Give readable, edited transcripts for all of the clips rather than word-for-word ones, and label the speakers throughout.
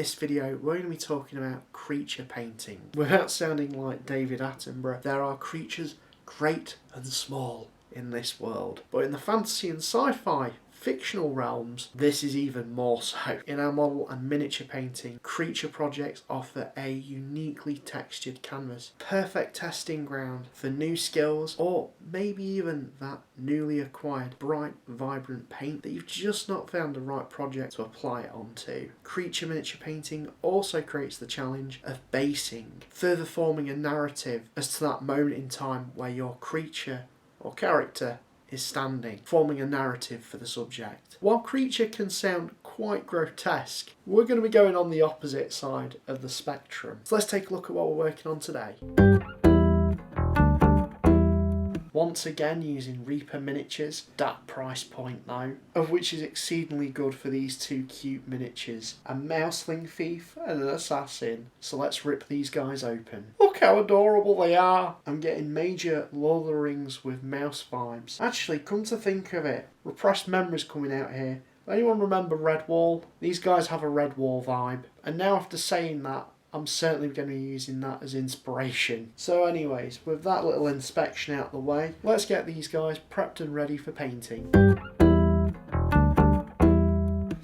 Speaker 1: this video we're going to be talking about creature painting. Without sounding like David Attenborough, there are creatures great and small in this world. But in the fantasy and sci-fi fictional realms, this is even more so. In our model and miniature painting, creature projects offer a uniquely textured canvas, perfect testing ground for new skills, or maybe even that newly acquired bright, vibrant paint that you've just not found the right project to apply it onto. Creature miniature painting also creates the challenge of basing, further forming a narrative as to that moment in time where your creature or character is standing, forming a narrative for the subject. While creature can sound quite grotesque, we're going to be going on the opposite side of the spectrum. So let's take a look at what we're working on today. Once again using Reaper miniatures, that price point though, of which is exceedingly good for these two cute miniatures, a mouseling thief and an assassin. So let's rip these guys open. Look how adorable they are! I'm getting major Lord of the Rings with mouse vibes. Actually, come to think of it, repressed memories coming out here. Anyone remember Redwall? These guys have a Redwall vibe. And now after saying that, I'm certainly going to be using that as inspiration. So anyways, with that little inspection out the way, let's get these guys prepped and ready for painting.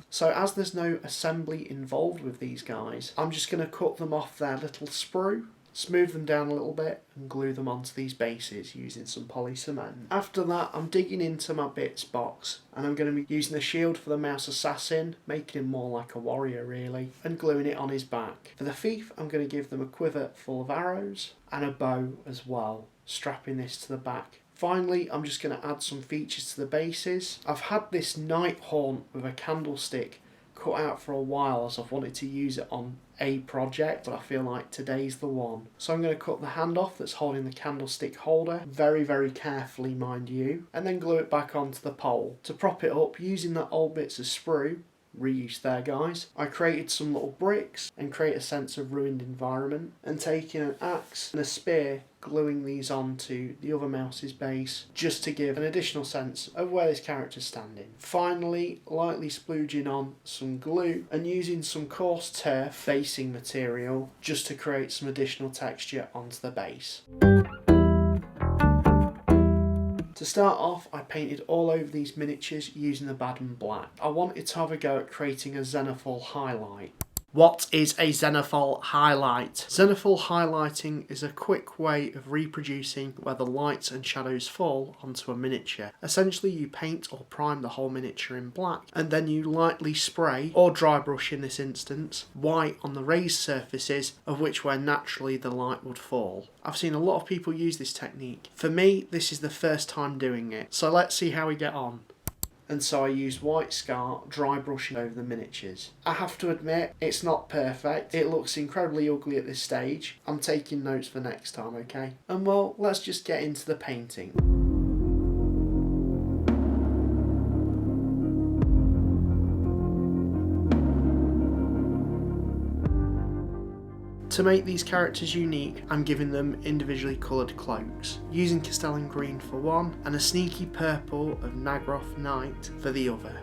Speaker 1: So as there's no assembly involved with these guys, I'm just going to cut them off their little sprue, smooth them down a little bit and glue them onto these bases using some poly cement. After that, I'm digging into my bits box and I'm going to be using the shield for the mouse assassin, making him more like a warrior really, and gluing it on his back. For the thief, I'm going to give them a quiver full of arrows and a bow as well, strapping this to the back. Finally, I'm just going to add some features to the bases. I've had this knight horn with a candlestick cut out for a while as I've wanted to use it on a project, but I feel like today's the one. So I'm going to cut the hand off that's holding the candlestick holder, very, very carefully mind you, and then glue it back onto the pole. To prop it up, using the old bits of sprue, reuse there guys, I created some little bricks and create a sense of ruined environment, and taking an axe and a spear, gluing these onto the other mouse's base just to give an additional sense of where this character's standing. Finally, lightly splooging on some glue and using some coarse turf basing material just to create some additional texture onto the base. To start off, I painted all over these miniatures using the Baden Black. I wanted to have a go at creating a zenithal highlight. What is a zenithal highlight? Zenithal highlighting is a quick way of reproducing where the lights and shadows fall onto a miniature. Essentially, you paint or prime the whole miniature in black, and then you lightly spray, or dry brush in this instance, white on the raised surfaces of which where naturally the light would fall. I've seen a lot of people use this technique. For me, this is the first time doing it, so let's see how we get on. And so I used white scar, dry brushing over the miniatures. I have to admit, it's not perfect. It looks incredibly ugly at this stage. I'm taking notes for next time, okay? And well, let's just get into the painting. To make these characters unique, I'm giving them individually coloured cloaks, using Castellan Green for one, and a sneaky purple of Nagroth Night for the other.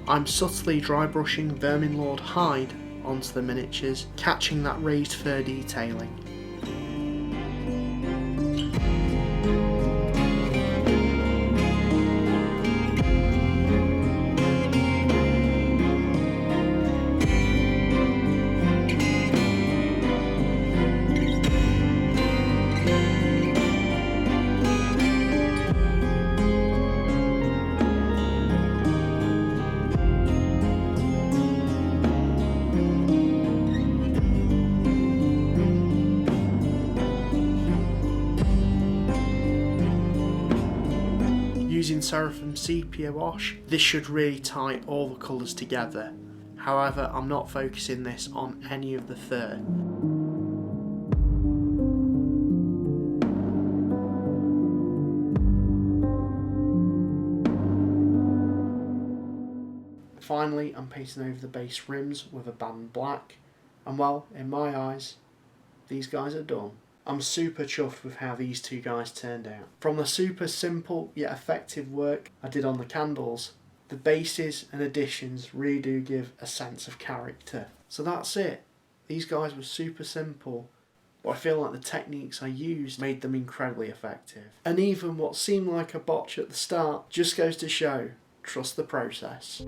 Speaker 1: I'm subtly dry brushing Vermin Lord hide onto the miniatures, catching that raised fur detailing. Seraphim Sepia wash, this should really tie all the colours together. However, I'm not focusing this on any of the fur. Finally, I'm painting over the base rims with a band black, and well, in my eyes, these guys are done. I'm super chuffed with how these two guys turned out. From the super simple yet effective work I did on the candles, the bases and additions really do give a sense of character. So that's it. These guys were super simple, but I feel like the techniques I used made them incredibly effective. And even what seemed like a botch at the start just goes to show, trust the process.